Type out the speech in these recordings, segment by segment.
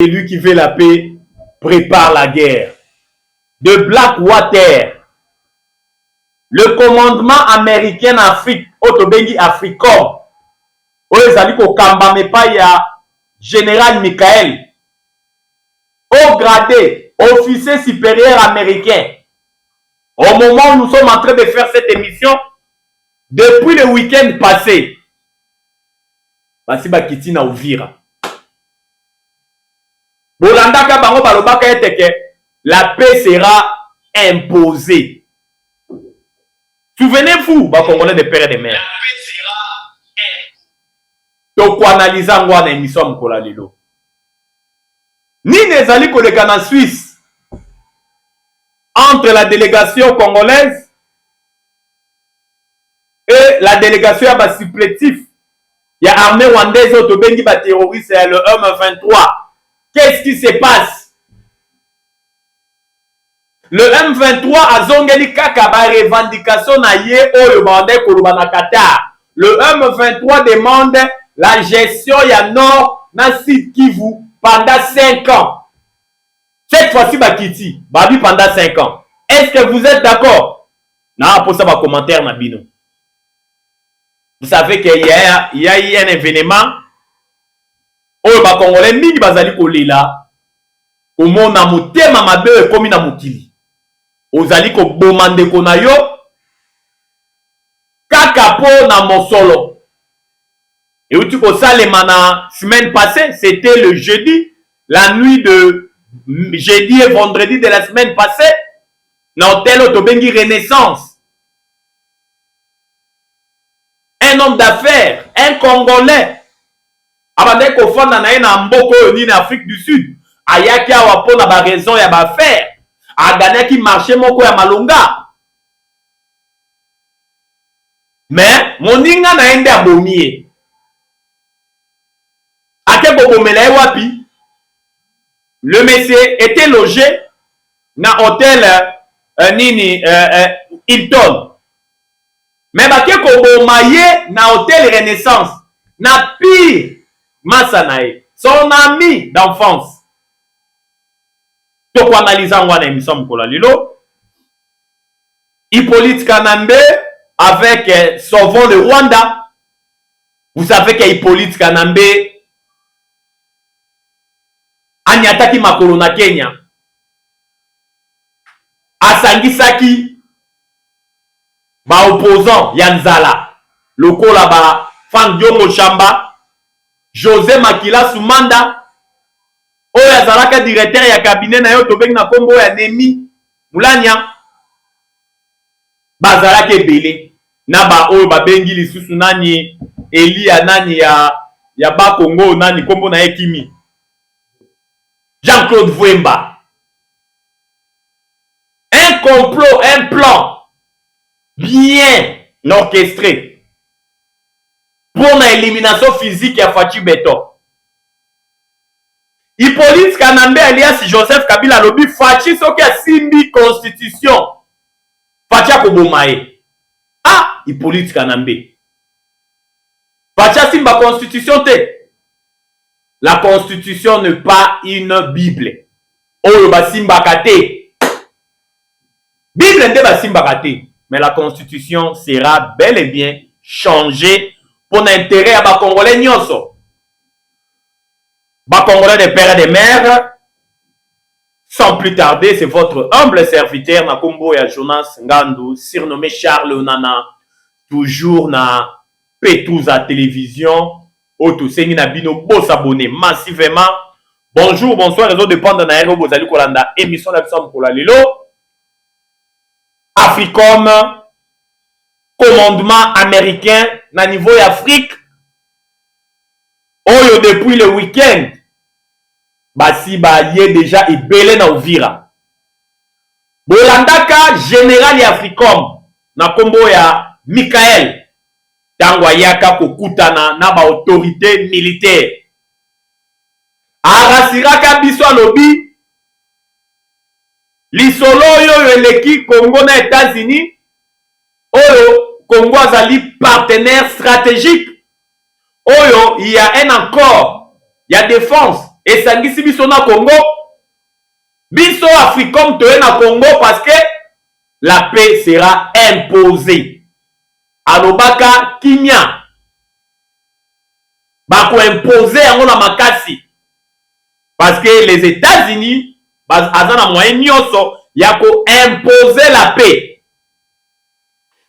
Celui qui veut la paix prépare la guerre. De Blackwater, le commandement américain en Afrique, Otobengi Africom, Oezali Kokamba Mepa ya Général Michael, haut gradé, officier supérieur américain. Au moment où nous sommes en train de faire cette émission, depuis le week-end passé, Basiba Kitina Ouvira. Bolandaka Bango Balobaka eteke, la paix sera imposée. Souvenez-vous, Congolais de père et de mère. La paix sera imposée. Donc, analyser en émission Mkola Lilo. Ni nezali koleka na Suisse entre la délégation congolaise et la délégation ya supplétif ya armée rwandaise otobengi ba terroriste le M23. Qu'est-ce qui se passe? Le M23 a zongeli kaka ba revendication na ye oyo bande koloba na Qatar. Le M23 demande la gestion ya nord na site Kivu pendant 5 ans. Cette fois-ci, Bakiti, Babi pendant 5 ans. Est-ce que vous êtes d'accord? Non, pour ça, va commentaire, Nabino. Vous savez qu'il y a eu un événement où les Congolais, mini bazali kolila, au monde na mutema mabe komi na mukili. Ozali ko bomande konayo, kakapo na mosolo. Et où tu ko salema na semaine passée, c'était le jeudi, la nuit de jeudi et vendredi de la semaine passée, dans l'hôtel Otobengi Renaissance. Un homme d'affaires, un Congolais, abandé kofanda na ena mboko ni na Afrique du Sud, ayaki awa pona ba raison ya ba affaire, aganaki marché moko ya malonga. Mais moninga na ende abomie. Ake bobomela wapi? Le monsieur était logé dans l'hôtel Hilton. Mais baké ko maye na hôtel Renaissance. Na pire Masanae, son ami d'enfance. Toko analysa ngwana émission Mkola Lilo. Hippolyte Kanambe avec Sauvons le Rwanda. Vous savez que Hippolyte Kanambe anyataki makolo na Kenya, asangisaki ba opposant ya nzala lokola ba Fangio Chamba, José Makila Soumanda oyo azalaka directeur ya cabinet na yo tobengi na kombo ya Nemi Mulanya, bazalaka ebele na ba oyo babengi lisusu nani Elia nani ya ba Congo nani kombo na Ekimi Jean-Claude Vouemba. Un complot, un plan bien orchestré pour l'élimination physique à Fachi Beto. Hippolyte Kanambe alias Joseph Kabila lobi Fachi soki a simbi constitution. Fachi a kobomae. Ah, Hippolyte Kanambe. Fachi a simba constitution te. La constitution n'est pas une Bible. Oyo basimba kate. Bible n'est pas simba kate. Mais la constitution sera bel et bien changée pour l'intérêt à ba Congolais nyonso. Ba Congolais de père et de mère. Sans plus tarder, c'est votre humble serviteur Nakombo ya Jonas Ngandu, surnommé Charles Onana, toujours na Petouza Télévision. Oto sengi na bino bos abonné massivement. Bonjour, bonsoir, réseau de Panda na Aero Bozali Kolanda, émission la Bissam Mkola Lilo. Africom, commandement américain na niveau Afrique. Oyo depuis le week-end, basi ba yé déjà ebele na Uvira. Bolandaka général ya Africom na kombo ya Michael. Tangwa yaka kokutana na ba autorité militaire. Arasiraka biso alobi lisolo oyo eleki Congo na États-Unis oyo Congo azali partenaire stratégique oyo il y a un accord, il y a défense esangisi biso na Congo, biso Africom toye na Congo parce que la paix sera imposée. Alobaka kimia bako imposer yango na makasi parce que les États-Unis azana moyen nyonso ya ko imposer la paix.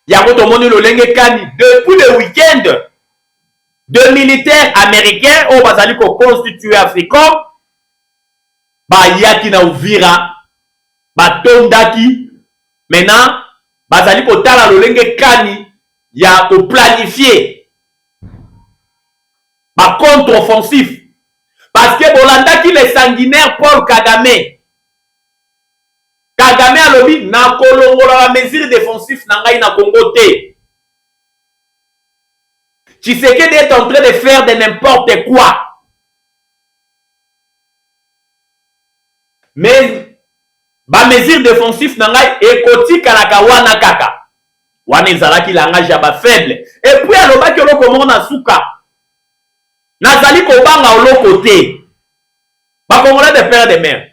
Yango tomoni lolenge kani depuis le week-end de militaires américains au bazali ko constituer Africom ba yaki na Uvira batondaki maintenant bazali ko tala lolenge kani ya ko planifier ba contre-offensif parce que bolandaki les sanguinaires Paul Kagame alobi na kolongola ba mesure défensif na ngai na Congo te. Tshisekedi est en train de faire de n'importe quoi. Mais ba mesure défensif na ngai ekotika na kawana kaka. Wana ezalaki langage ya ba faible. Et puis alobaki oloko moko na suka. Nazali kobanga oloko te. Ba Congolais de père de mère.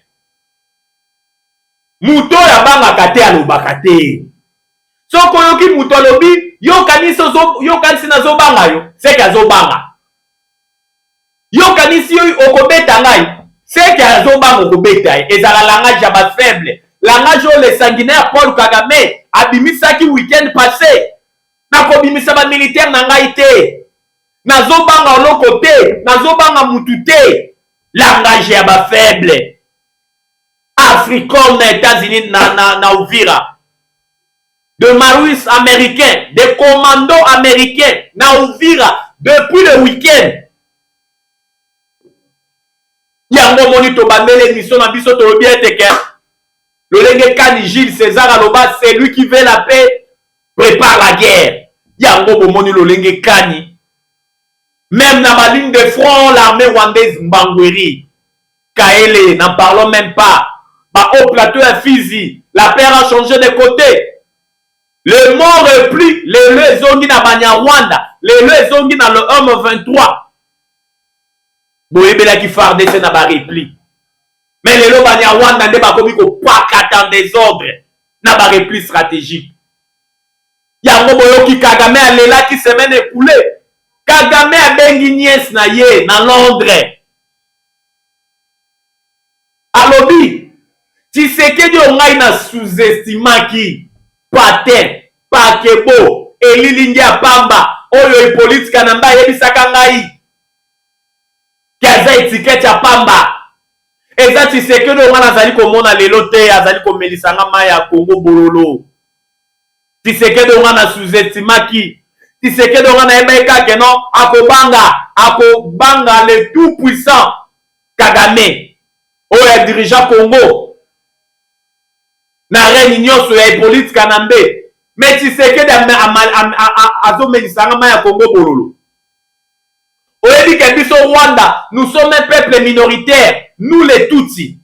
Muto ya banga kate alobaka te. Soko yoki muto alobi yokanisi na zobanga yo, seke azobanga. Yokanisi yo okobeta ngai, seke azobanga okobeta ye. Ezala langage ya ba faible. Langage o le sanguinaire Paul Kagame abimisaki week-end passé. Nakobimisa ba militaire na ngai te. Nazobanga oloko te, nazobanga mutu te. Langage ya ba faible. Africom na États-Unis na Uvira. De maoïstes américains, des commandos américains na Uvira depuis le week-end. Yango moni to bandele mission na biso to bien teke. Le lenge kani Gilles César aloba, c'est lui qui veut la paix, prépare la guerre. Yango bomoni le lenge kani. Même dans ma ligne de front, l'armée rwandaise Mbangweri, Kaele, n'en parlons même pas. Au plateau à Fizi, la paix a changé de côté. Le mont repli, les zongi na Banyarwanda, les zongi na le homme 23. Boyebela qui farde c'est na ba repli. Mais les Banyarwanda ne ba komi ko pakata en désordre na ba repli stratégique. Yango boyoki Kagame alela qui semaine écoulée. Kagame a bengi nièce na ye na Londres. Alobi Tshisekedi ongai na sous-estimaki paten pakebo elilingi ya pamba oyo ipolitika na mba yebisaka ngai kaza etikete ya pamba eza Tshisekedi onga nazali komona lelo te azali komelisanga mai ya Congo bololo. Tshisekedi onga na sous-estimaki Tshisekedi onga na yebeka keno akobanga le tout puissant Kagame oyo dirigeant Congo na reine nyonso ya politika na mbe. Mais Tshisekedi azomelisanga mai ya Congo bololo. Oyebi ke biso Rwanda, nous sommes un peuple minoritaire, nous les Tutsis.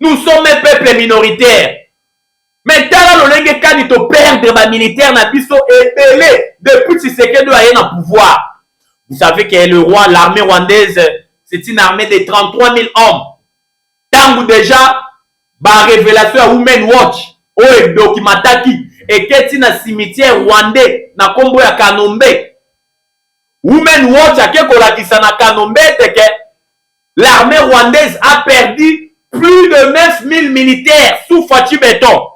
Nous sommes un peuple minoritaire. Mais tala lolenge kani to perdre ba militaire na biso ebele depuis Tshisekedi aye na pouvoir. Vous savez que le roi, l'armée rwandaise, c'est une armée de 33 000 hommes. Tangu déjà ba révélation à Women Watch o documentaki eketi na cimetière rwandais na kombo ya Kanombe. Women Watch akekolakisa na Kanombe teke l'armée rwandaise a perdu plus de 9000 militaires sous Fachi Béton.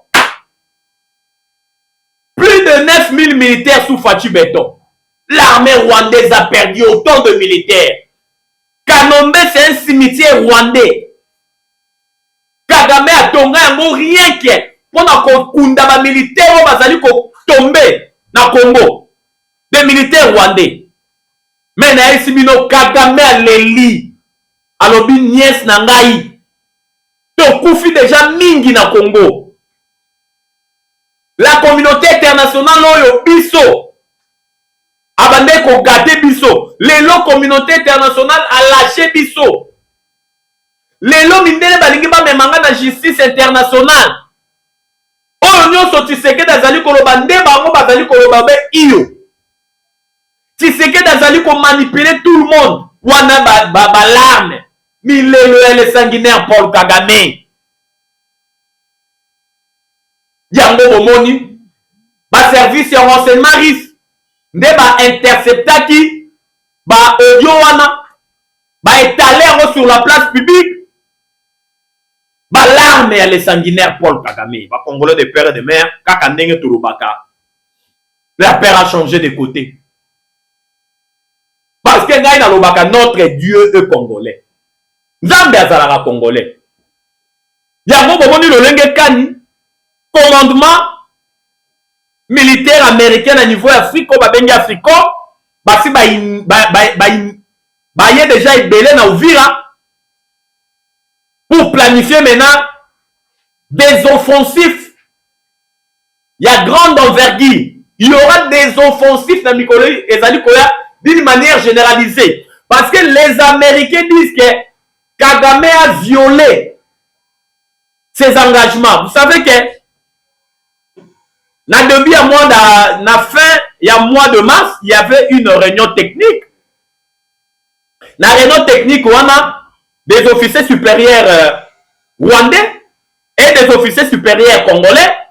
Plus de 9000 militaires sous Fachi Béton. L'armée rwandaise a perdu autant de militaires. Kanombe c'est un cimetière rwandais. Kagame a tonga yango rien que pona kokunda ba militaire o bazali ko tomber na Congo. Des militaires rwandais. Mais na esibino Kagame a leli. Alobi nièce na ngai. To kufi déjà mingi na Congo. La communauté internationale oyo biso abande ko gâter biso. Lelo communauté internationale a lâché biso. Lelo mindele balingi ba memanga na justice internationale. Oyo nyonso Tshisekedi azali koloba nde bango bazali koloba be iyo. Tshisekedi azali ko manipuler tout le monde. Wana ba larme milelo ele sanguinaire Paul Kagame. Yango bomoni ba service ya renseignement RIS nde ba interceptaki ba audio wana ba étaler sur la place publique ba l'arme ya le sanguinaire Paul Kagame, ba congolais de père et de mère kaka ndenge tulubaka. La père a changé de côté. Parce que ngai na lobaka notre Dieu est congolais. Nzambe azalaka congolais. Yango bomoni lolenge kani commandement militaire américain à niveau Afrique, babengi Africo, basi baye déjà ebele na Uvira pour planifier maintenant des offensifs. Il y a grande envergure. Il y aura des offensifs dans Mikolo et Koya d'une manière généralisée. Parce que les Américains disent que Kagame a violé ses engagements. Vous savez que depuis la fin du mois de mars, il y avait une réunion technique. La réunion technique, on a des officiers supérieurs rwandais et des officiers supérieurs congolais.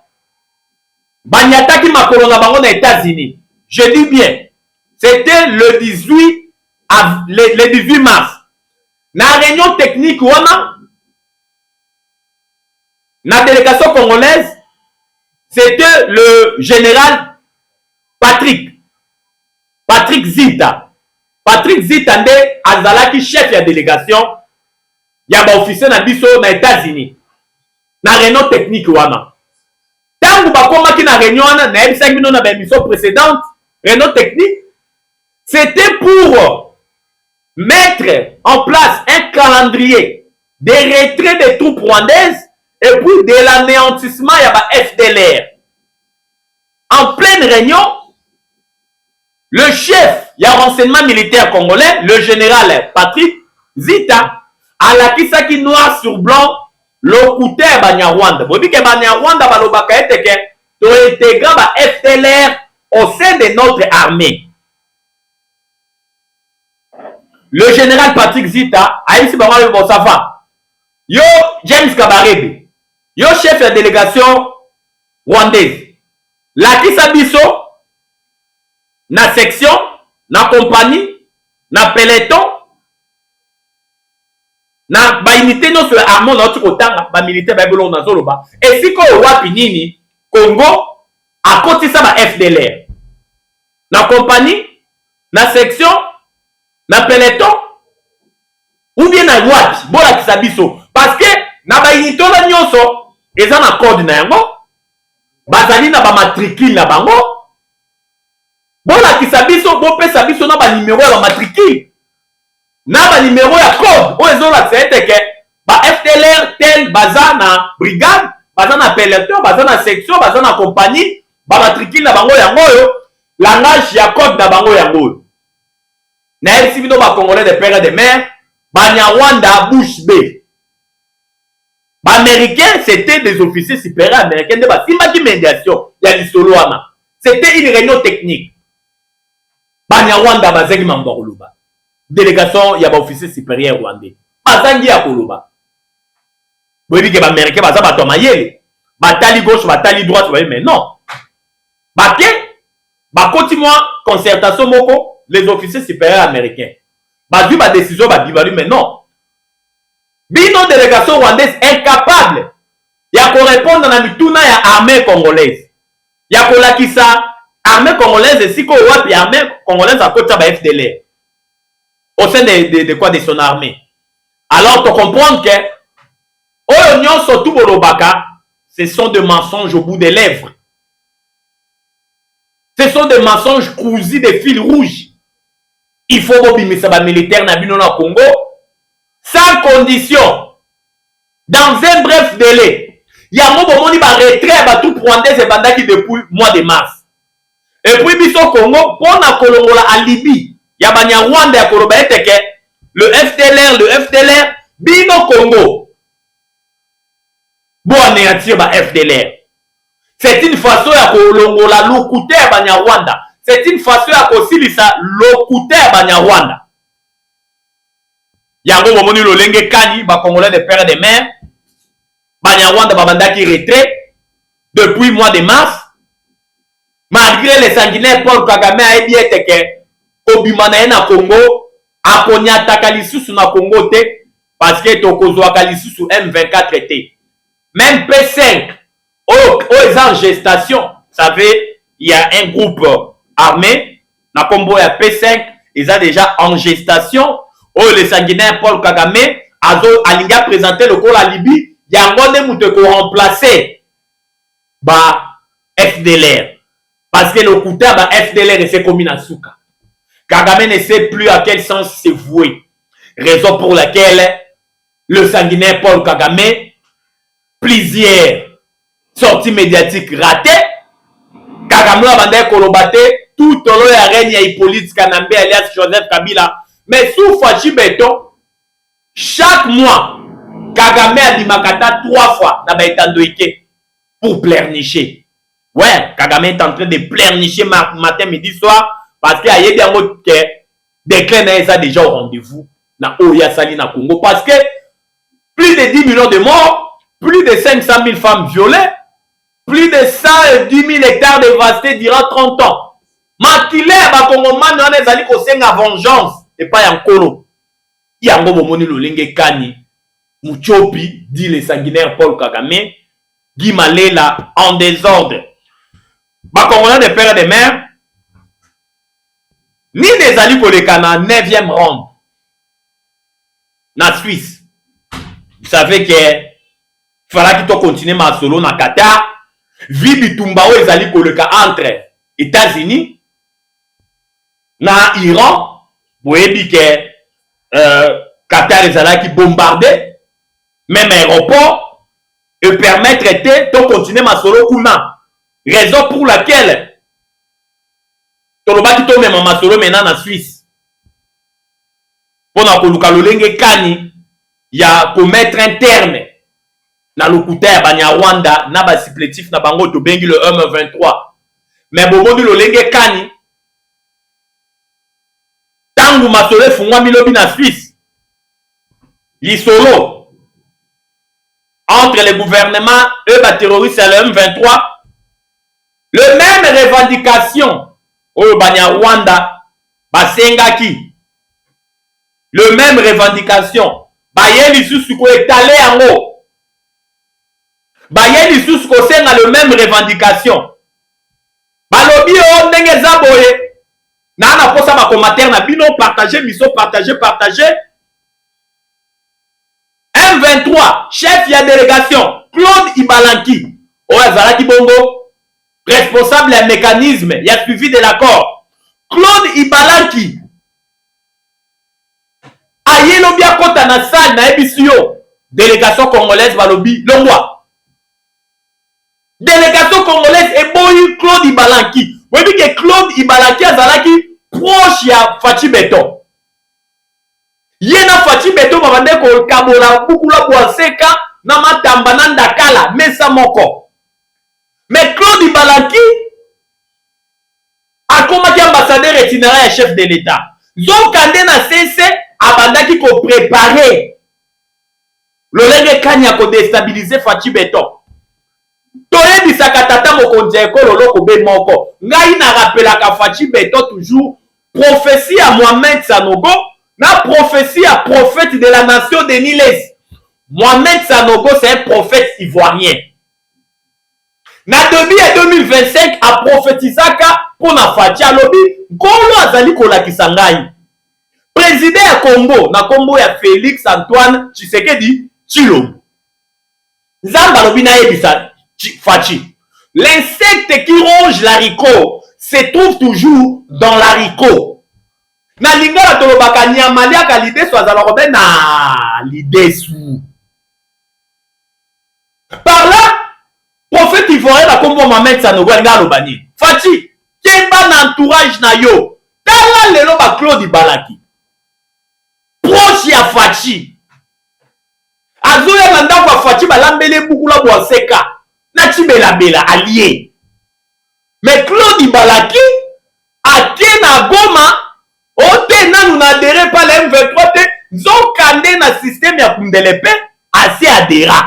Banyataki makolo na bango na États-Unis. Je dis bien, c'était le 18 mars. La réunion technique, on a la délégation congolaise, c'était le général Patrick Zita. Patrick Zita nde azalaki chef ya délégation ya ba officier na biso na États-Unis. Na réunion technique wana. Tangu bakomaki na réunion wana na ebisaki bino na ba émission précédente, réunion technique, c'était pour mettre en place un calendrier de retrait des troupes rwandaises et puis de l'anéantissement ya ba FDLR. En pleine réunion, le chef du renseignement militaire congolais, le général Patrick Zita, a lakisaki noir sur blanc l'occulteur Banyarwanda. Vous dites que Banyarwanda balobaka eteke to intégrer ba FDLR au sein de notre armée. Le général Patrick Zita a ici bango bon safa. Yo James Kabarebe, yo chef de délégation rwandaise. Lakisa biso na section, na compagnie, na peloton, na ba unité no sur armement na tukotanga ba militaire ba bolo na zoloba. Et si ko wapi nini Congo a kotisa ba FDLR. Na compagnie, na section, na peloton ou bien na wapi bola kisa biso parce que na ba unité la nyonso eza na code na yango. Bazali na ba matricule na bango. Bola kisabiso bo pesa biso na ba numéro ya matricule. Na ba numéro ya code. O ezola tete ke ba FDLR tel baza na brigade, baza na peloton, baza na section, baza na compagnie, ba matricule na bango yango yo, langage ya code na bango yango. Na esi bino ba congolais de père et de mère, ba Nyarwanda bouche bée. Américains, c'était des officiers supérieurs américains de Basimaki médiation. Il y a du solo. C'était une réunion technique. Banyarwanda Bazegi Mamboroluba. Délégation, il y a des officiers supérieurs rwandais. Bazangi ya Koluba. Vous dites que les Américains, Bazaba Mayele. Batali gauche, batali droite, mais non. Baké, Bakoti-moi, concertation moko, les officiers supérieurs américains. Bazu ba décision, Badibalu, mais non. Bino délégation rwandaise incapable ya ko répondre na mituna ya armée congolaise. Ya ko lakisa armée congolaise siko wapi armée congolaise a kota ba FDLR. Au sein de quoi de son armée. Alors tu comprends que oyo nyonso tout bolobaka, ce sont des mensonges au bout des lèvres. Ce sont des mensonges cousus de fils rouges. Il faut bobimisa ba militaire na bino na Congo. Sans condition, dans un bref délai, il y a un moment où il va retrait tout rwandais et bandaki depuis le mois de mars. Et puis, biso Congo, pour la Kolongola à Libye, il y a Banyarwanda à Kolobaeteke, le FDLR, Bino Congo. Bon, anéantir ba FDLR. C'est une façon à Kolongola l'okouté à Banyarwanda. C'est une façon à Kosilisa l'okouté à Banyarwanda. Yango bomoni lolenge kani ba Congolais de père et de mère. Banyarwanda babandaki retrait depuis mois de mars. Malgré les sanguinaires Paul Kagame a dit que Obimana na Congo akonyataka lisusu na Congo te parce que tokozwaka lisusu M24 te. Même P5 aux en gestation, vous savez, il y a un groupe armé, na combo ya P5, ils ont déjà en gestation. Oh, les sanguinaires Paul Kagame alinga présenté le col à Libye, il y a un monde qui peut remplacer FDLR. Parce que le coup de FDLR est commis dans Souka. Kagame ne sait plus à quel sens se vouer. Raison pour laquelle le sanguinaire Paul Kagame, plusieurs sorties médiatiques ratées, Kagame a bandé Kolobate, tout au long de la règne Hippolyte Kanambe alias Joseph Kabila. Mais sous Fachi Beton, chaque mois, Kagame a dit Makata 3 fois dans Baïtandoïke pour pleurnicher. Ouais, Kagame est en train de pleurnicher matin, midi, soir, parce qu'il y a des gens qui déclarent ça déjà au rendez-vous dans Oya Sali na Congo. Parce que plus de 10 millions de morts, plus de 500 000 femmes violées, plus de 110 000 hectares dévastés durant 30 ans. Makile ba Congomani on est allé kosenga vengeance et pas en colo. Yango bomoni lolenge kani Muchopi dit les sanguinaires Paul Kagame, Guy Malela en désordre. Ba Congolais de père et de mère ni des alliés koleka na 9e ronde na Suisse. Vous savez que fallait qu'il continue ma solo na Qatar. Vi bitumba o ezali koleka entre États-Unis na Iran. Vous voyez que Qatar ezali qui bombardé même aéroport et permettre de continuer ma solo kuna. Raison pour laquelle Tolobaki to même ma solo maintenant en Suisse. Pour na koluka lolenge kani ya commettre un terme na lokuta ya Banyarwanda na ba supplétif na bango to bengi le M23. Mais bomodi lolenge kani tangu masolo fungwa milobi na Suisse. Lisolo entre les gouvernements et les terroristes et le M23, le même revendication au Banyarwanda basengaki, le même revendication bayeli susu ko étalé en haut, bayeli susu ko senga le même revendication balobi o ndenge zaboye na na posa ba commentaire na bino partager miso partager M23 chef ya délégation Claude Ibalanki Oazalaki Bongo responsable ya mécanisme ya suivi de l'accord Claude Ibalanki ayelo bia kota na salle na ebisio délégation congolaise balobi longwa délégation congolaise eboyi Claude Ibalanki webi ke Claude Ibalanki azalaki proche ya Fachi Beton yena Fachi Beton babande ko kabola bukula bwaseka na matamba na ndakala mesa moko. Mais Claude Ibalanki akomaki ambassadeur itinéraire chef de l'État. Donc kande na cesse abandaki ko préparer lolenge kanya ko déstabiliser Fachi Beton. Toyebisaka tata mokonzi ekolo loko be moko. Ngai na rappelaka Fachi Beton toujours prophétie à Mohamed Sanogo. La prophétie à prophète de la nation de Niles. Mohamed Sanogo, c'est un prophète ivoirien. Na 2025, a prophétisaka pour na Fachi alobi, Golo azali kolakisa ngai. Président ya Congo, na Congo ya Félix Antoine Tshisekedi Tshilombo. Zamba alobi na yebisa Fachi. L'insecte qui ronge l'haricot se trouve toujours dans l'haricot. Na lingala tolobaka nyamaliaka lidesu azala robe na lidesu. Par là, prophète ivoirien la kombo Mohamed Sanogo nga lobani. Fachi, kemba na entourage na yo. Tala lelo ba Claude Ibalaki. Proche ya Fachi. Azoya landa kwa Fachi balambele bukula bwaseka. Na chibela bela allié. Mais Claude Ibalaki a na Goma. Ote nanu na adhéré par le M23, nzokande na système ya Kundelepe assez adhérent.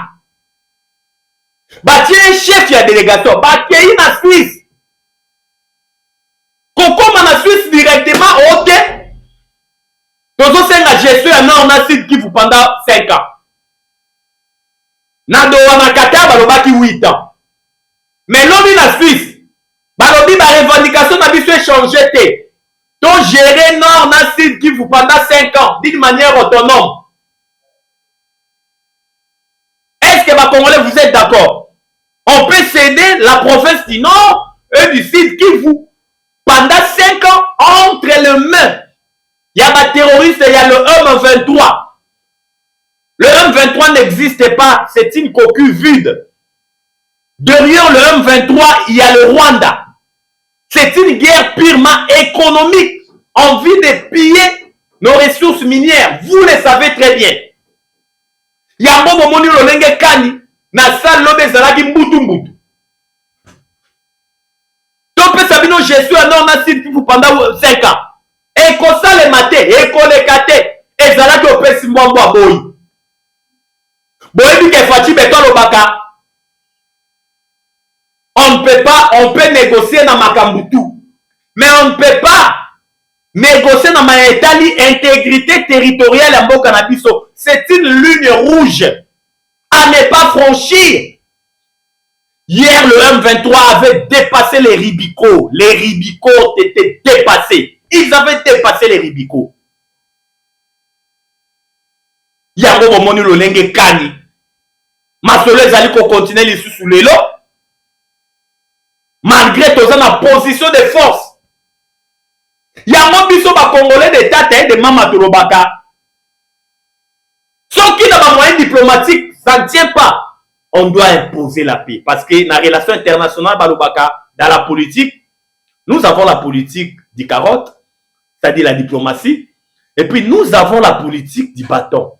Batie chef ya délégation bakei na Suisse. Kokoma na Suisse directement ok. Tozo senga gestion ya Nord na Sud Kivu pendant 5 ans. Na doa na Qatar balobaki 8 ans. Mais lobi na Suisse balobi ba revendication na biso échanger te. Donc gérer Nord na Sud Kivu pendant 5 ans d'une manière autonome. Est-ce que les Congolais vous êtes d'accord? On peut céder la province du Nord et du Sud Kivu pendant 5 ans entre les mains. Il y a des terroristes, il y a le M23. Le M23 n'existe pas, c'est une coquille vide. Derrière le M23, il y a le Rwanda. C'est une guerre purement économique. Envie de piller nos ressources minières. Vous le savez très bien. Yambo momoni lolenge kani na salle lobe zalaki mbutu mbutu. Topé sabino gestion à Nord Sud Kivu pendant 5 ans. Et qu'on ça le maté, et qu'on le kate, et zalaki opesi mbwambwa boyi. Boyi bike fati beto lobaka. On ne peut pas, on peut négocier dans Makambutu. Mais on ne peut pas négocier dans ma Étali intégrité territoriale à Mbokanabiso. C'est une ligne rouge à ne pas franchir. Hier, le M23 avait dépassé les Ribicos. Les Ribicos étaient dépassés. Ils avaient dépassé les Ribicos. Yango momoni lolenge kani. Masolo ezali ko continuer les sous les lots. Malgré tout ça, la position de force. Il y a un biso ba Congolais de tata de Mama Tolobaka. Sauf qui n'a pas moyen diplomatique, ça ne tient pas. On doit imposer la paix. Parce que dans la relation internationale, Balobaka, dans la politique, nous avons la politique du carotte, c'est-à-dire la diplomatie. Et puis nous avons la politique du bâton,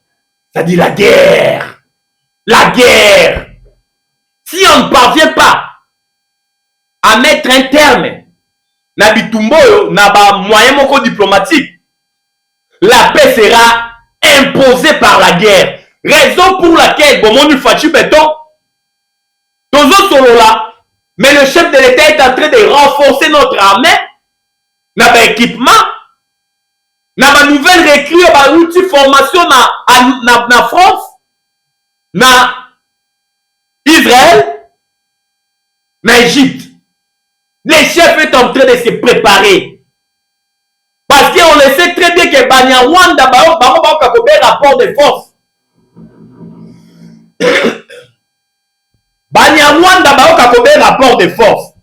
c'est-à-dire la guerre. La guerre. Si on ne parvient pas à mettre un terme na bitumboyo na ba moyen moko diplomatique, la paix sera imposée par la guerre. Raison pour laquelle Bomonu Fachi Beton Tozo Solola, mais le chef de l'État est en train de renforcer notre armée, notre équipement, notre nouvelle recrue, notre outil formation na France, na Israël, na Égypte. Le chef est en train de se préparer. Parce qu'on le sait très bien que Banyarwanda, rapport de force. Banyarwanda, rapport de force.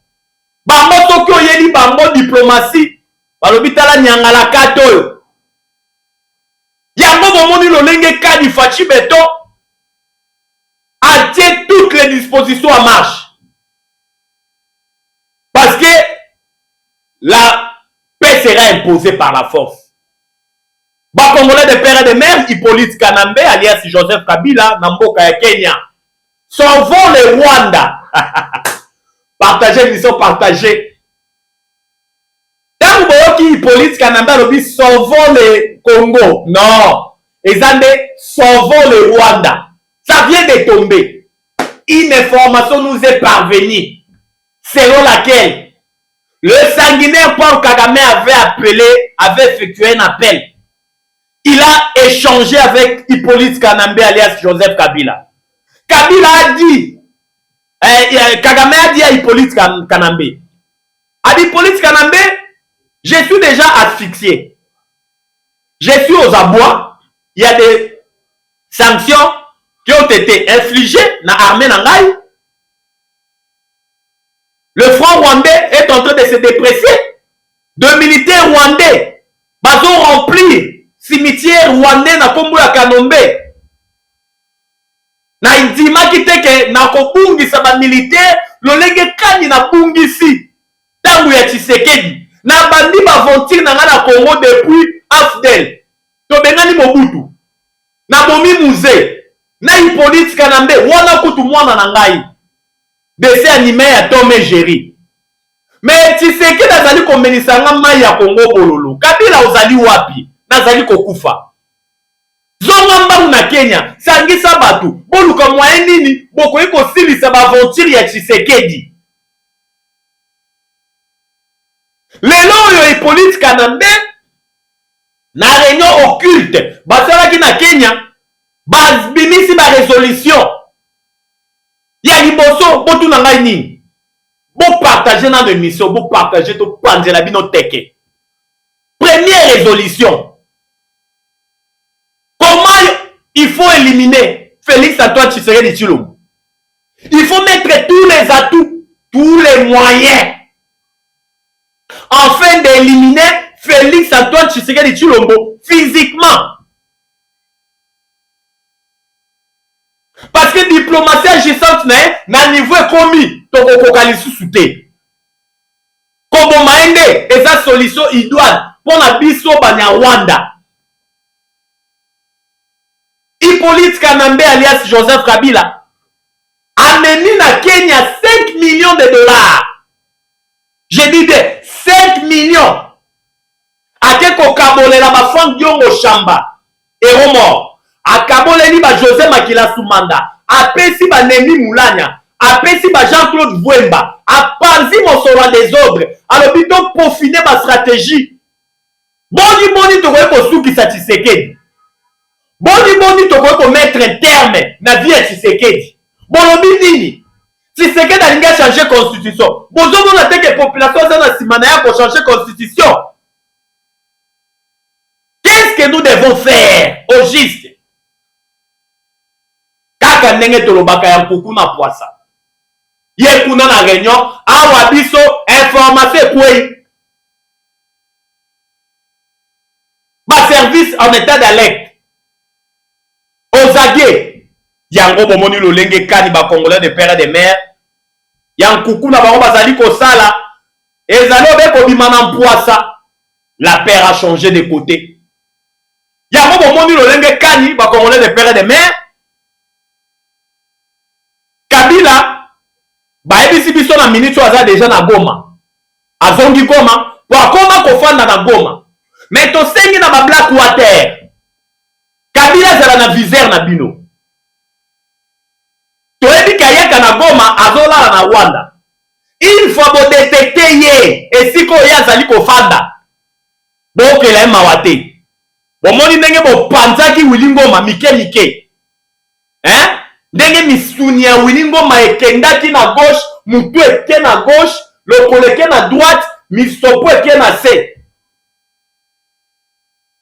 Bango Tokyo yeli bango diplomatie. Balobitala nyangala kato. Yango momoni lolenge kadi Fachi Beton a tient toutes les dispositions en marche. Parce que la paix sera imposée par la force. Bas Congolais de père et de mère, Hippolyte Kanambe, alias Joseph Kabila, Namboka ya Kenya. Sauvons le Rwanda. Partagez, mission partagée. Tant que Hippolyte Kanambe a dit sauvons le Congo. Non. Ezande, sauvons le Rwanda. Ça vient de tomber. Une information nous est parvenue. Selon laquelle le sanguinaire Paul Kagame avait effectué un appel. Il a échangé avec Hippolyte Kanambe alias Joseph Kabila. Kabila a dit, Kagame a dit à Hippolyte Kanambe, a dit Hippolyte Kanambe, je suis déjà asphyxié. Je suis aux abois. Il y a des sanctions qui ont été infligées dans l'armée Nangaï. Le front rwandais est en train de se dépresser. De militaires rwandais ont rempli cimetière rwandais na kombo ya Kanombe. Na indima kiteke na kobungisa ba militaire lolenge kani na bungisi tangu ya Tshisekedi. Na bandi ba vontir na ngana Congo depuis Afdel. To bengani Mobutu. Na bomi muze. Na Hippolyte Kanambe wana kutu mwana na ngai. Dessin animé à Tom et Jerry. Mais tu sais que nazali komenisa nga mai ya Congo bololo. Kabila ozali wapi? Nazali kokufa. zonga mbangu na Kenya sangisa batu boluka moyen nini bokoki kosilisa baaventure ya Tshisekedi. Lelo oyo Hippolyte Kanambe na réunion occulte basalaki na Kenya babimisi barésolution ya liboso botuna ngai nini bopartage na émission bopartage topanzela bino teke. Première résolution, comment il faut éliminer Félix Antoine Tshisekedi Tshilombo. Il faut mettre tous les atouts, tous les moyens afin d'éliminer Félix Antoine Tshisekedi Tshilombo physiquement. Parce que diplomatie agissante na niveau commis tokokokali susute. Kobo maende eza solution idoine pour la biso Banyarwanda. Hippolyte Kanambe alias Joseph Kabila ameni na Kenya 5 millions de dollars. Je dis de 5 millions. Ake kokabolela ba Frank Diongo Shamba ero mort. Akaboleli ba José Makila Soumanda, apesi ba Nemi Moulanya, apesi ba Jean-Claude Vwemba, apanzi mosolo des ordres. Alors bito peaufiner ma stratégie. Boni tokoki kosukisa Tshisekedi. Boni tokoki komettre un terme na vie ya Tshisekedi. Bolobi nini? Tshisekedi alingi changer constitution. Bozomona te que population za na sima na ya ko changer constitution. Qu'est-ce que nous devons faire au juste? Kaka ndenge tolobaka ya nkuku na poisa. Ye kuna na réunion awa biso information kwei. Ma service en état d'alerte. Ozage yango bomoni lolenge kani ba Congolais de père et de mère. Yankuku na bango bazali ko sala ezali obeko bimana mpoisa. La paire a changé de côté. Yango bomoni lolenge kani ba Congolais de père et de mère. Kabila baebisi biso na minute aza déjà na Goma. Azongi Goma po akoma kofanda na Goma. Mais tosengi na ba Black Water. Kabila zala na viseur na bino. Toyebi kayaka na Goma azolala na Rwanda. Il faut bo détecter ye esiko ye azali kofanda. Bokela ye mawate. Bomoni ndenge bo panzaki Willy Ngoma mike. Hein? Ndenge misuni ya Willy Ngoma ekendaki na gauche, mutu eke na gauche, lokolo eke na droite, misopo eke na se.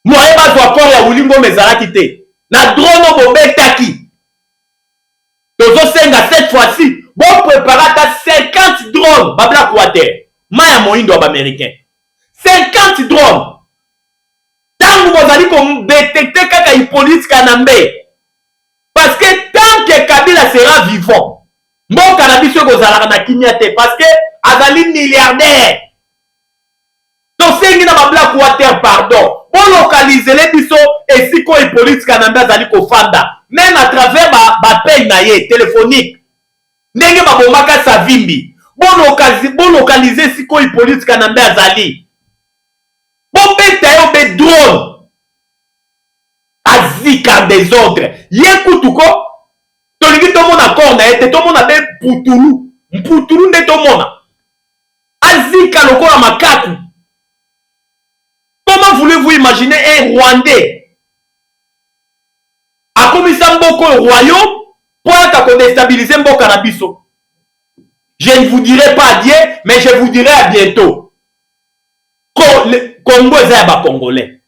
Moye bazwa kor ya Willy Ngoma ezalaki te. Na drone bobetaki. Tozosenga cette fois-ci, bon préparata 50 drones ba Black Water. Maya moindo ba américain. 50 drones. Tangu bozali ko détecter kaka Hippolyte Kanambe. Parce que tant que Kabila sera vivant, mon cannabis kozala na kimia te parce que azali milliardaire. Donc c'est na ba Black Water pardon. Pour localiser les biso et si ko Hippolyte Kanambe azali ko fanda même à travers ba paye na ye téléphonique. Ndenge ba bomaka savimbi. Bon localiser si ko Hippolyte Kanambe azali. Bon beta yo be drone. Azika des ordres. Yekutuko tolingi tomona kona ete tomona be mputulu nde tomona. Azika lokola makaku. Comment voulez-vous imaginer un Rwandais a commis ça mboko royaume pour déstabiliser mboka na biso? Je ne vous dirai pas adieu, mais je vous dirai à bientôt. Congo eza ya ba Congolais.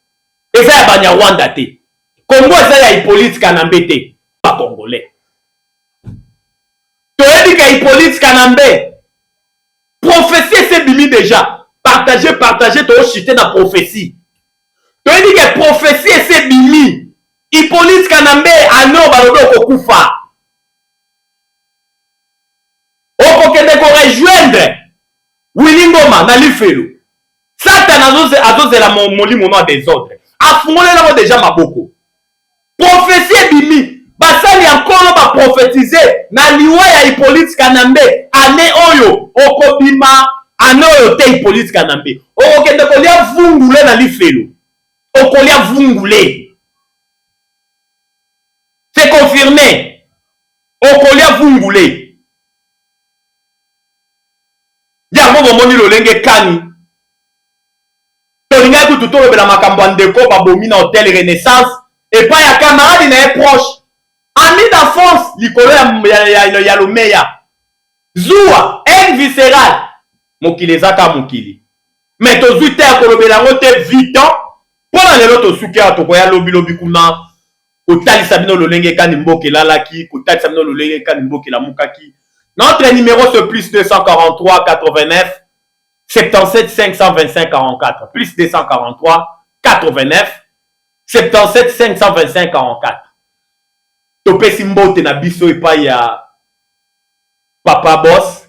Eza ya ba Nyarwanda te. Congo eza ya Hippolyte Kanambe te. Ba Congolais. Toyebi ka Hippolyte Kanambe. Prophétie c'est bimi déjà. Partagez, to chiter na prophétie. Toyebi ka prophétie c'est bimi. Hippolyte Kanambe ano balobi okokufa. Okokende ko rejoindre Willy Ngoma na lifelo. Satan azozela molimo no des autres. Afungolela mo déjà maboko. Prophétie bimi. Basali encore ba prophétiser na liwa ya Hippolyte Kanambe ane oyo okobima ane oyo te Hippolyte Kanambe. Okokende kolia vungule na lifelo. Okolia vungule. confirmé. Okolia Vungule. Yango bomoni lolenge kani. Tolinga kutu tolo bela makambo andeko babomi na hôtel Renaissance. Et pas ya camarade na proche. Ami d'enfance, likolo ya lomeya. Zoua, haine viscérale. Mokili ezaka mokili. Mais tozui te akolobela ngo te 8 ans. Pona lelo tosuki ya tokoya lobi kuna. Kotalisa bino lolenge kani mboke lalaki, kotalisa bino lolenge kani mboke la mukaki. Notre numéro c'est plus 243 89 77 525 44. Plus 243 89 77 525 44. Topesi mbote na biso epai ya Papa Boss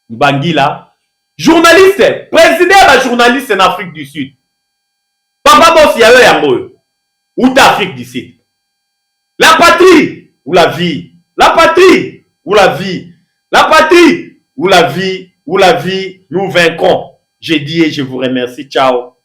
Mbangila, journaliste, président la journaliste en Afrique du Sud. Papa Boss yayo yango ou d'Afrique du Sud. La patrie ou la vie, la patrie ou la vie, la patrie ou la vie, ou la vie, nous vaincrons. J'ai dit et je vous remercie. Ciao.